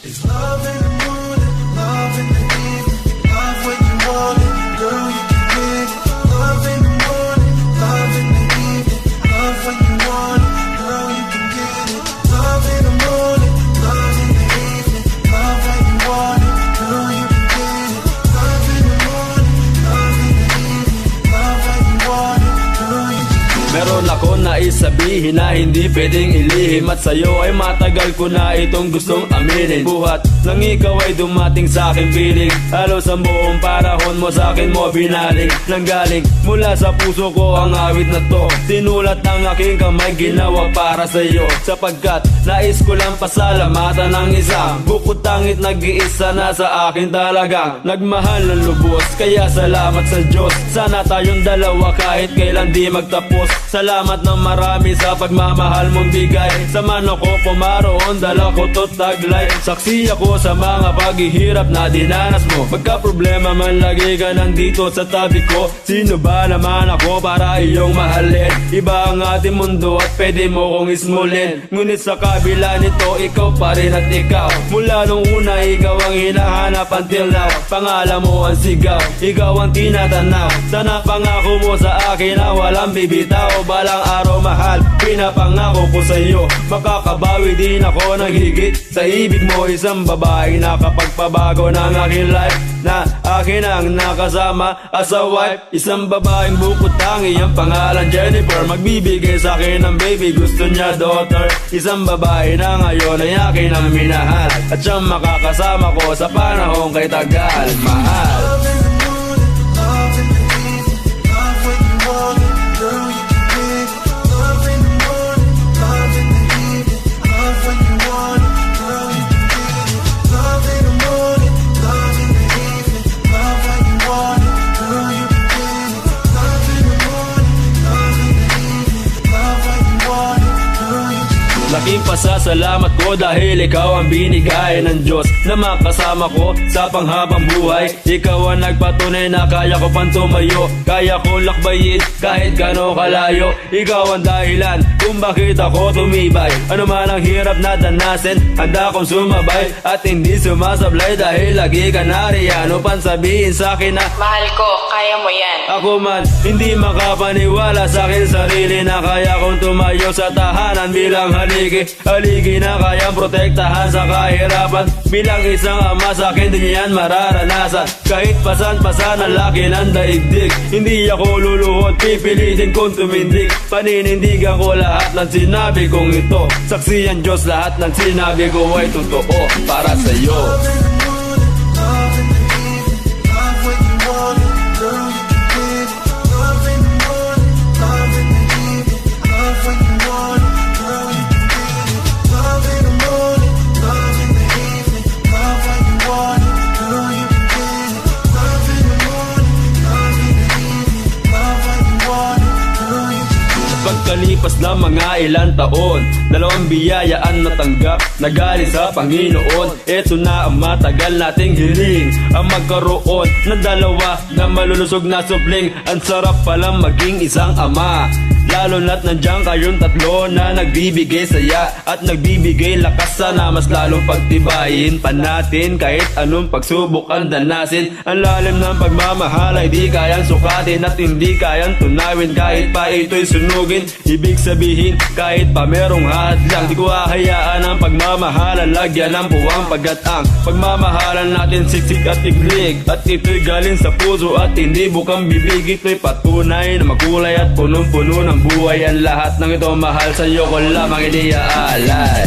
It's love in the morning, love in the evening, love when you want it, girl, you can get it. Love in the morning, love in the evening, love when you want it, girl, you can get it. Love in the morning, love in the evening, love when you want it, girl, you can get it. Love in the morning, love in the evening, love when you want it, girl, you can get it. Meron ako nais sabihin na hindi pwedeng ilihim, at sa'yo ay matagal ko na itong gustong aminin. Buhat nang ikaw ay dumating sa aking piling, halos ang buong panahon mo sa akin mo binaling. Nanggaling mula sa puso ko ang awit na to, sinulat ng aking kamay, ginawa para sa'yo. Sapagkat nais ko lang pasalamatan ng isa, bukod tangit nag-iisa na sa akin talagang nagmahal ng lubos. Kaya salamat sa Diyos, sana tayong dalawa kahit kailan di magtapos. Salamat ng marami sa pagmamahal mong bigay, sa mano ko pumaroon, dala ko to taglay. Saksi ako sa mga paghihirap na dinanas mo, pagka problema man lagi ka nandito sa tabi ko. Sino ba naman ako para iyong mahalin? Iba ang ating mundo at pwede mo kong ismulin, ngunit sa kabila nito ikaw pa rin at ikaw. Mula nung una ikaw ang hinahanap until now, pangalan mo ang sigaw, ikaw ang tinatanaw. Sana pangako mo sa akin na walang bibitaw, balang araw mahal, pinapangako ko sa iyo, makakabawi din ako ng higit sa ibig mo. Isang babae na kapagpabago ng aking life, na akin ang nakasama as a wife. Isang babaeng bukod tangi, ang pangalan Jennifer, magbibigay sa akin ng baby, gusto niya daughter. Isang babae na ngayon ay akin ang minahal, at siyang makakasama ko sa panahong kay tagal mahal. Love in the morning, love in the evening, love when you want it, girl, you can get it. Love in the morning, love in the evening, love when you want it, girl, you can get it. Love in the morning, love in the evening, love when you want it, girl, you can get it. Love in the morning, love in the evening, love when you want it, girl, you can get it. Laking pasasalamat ko dahil ikaw ang binigay ng Diyos na makasama ko sa panghabang buhay. Ikaw ang nagpatunay na kaya ko pang tumayo, kaya ko lakbayin kahit gano'ng kalayo. Ikaw ang dahilan kung bakit ako tumibay, ano man ang hirap na danasin, handa kong sumabay at hindi sumasablay, dahil lagi ka nariyan upang sabihin sa akin na mahal ko, kaya mo yan. ako man hindi makapaniwala sa akin sarili na kaya kong tumayo sa tahanan bilang haligi na kayang protektahan sa kahirapan. Bilang isang ama sa akin din yan mararanasan, kahit pasan-pasan ang laki ng daigdig. Hindi ako luluhod, pipilitin kong tumindig, paninindigan ko lahat ng sinabi kong ito. Saksi ang Diyos, lahat ng sinabi ko ay totoo para sa'yo. Love in the morning, love in the evening, love when you want it, girl, you can get it. Love in the morning, love in the evening, love when you want it, girl, you can get it. Love in the morning, love in the evening, love when you want it, girl, you can get it. Love in the morning, love in the evening, love when you want it, girl, you can get it. Pagkalipas ng mga ilang taon, dalawang biyayaan natanggap na galing sa Panginoon. Ito na ang matagal nating hiling, ang magkaroon ng dalawa na malulusog na supling. Ang sarap palang maging isang ama, lalo na't nandiyan kayong tatlo na nagbibigay saya at nagbibigay lakas. Sana mas lalong pagtibayin pa natin kahit anong pagsubok ang danasin. Ang lalim ng pagmamahal ay di kayang sukatin at hindi kayang tunawin kahit pa ito'y sunugin. Ibig sabihin kahit pa merong hadlang, di ko hahayaan ang pagmamahalan lagyan ng puwang, pagkat ang pagmamahalan natin siksik at iglig, at ito'y galing sa puso at hindi bukang bibig. Ito'y patunay na makulay at punong-puno ng buhay. Ang lahat ng ito mahal sa'yo ko lamang iniaalay.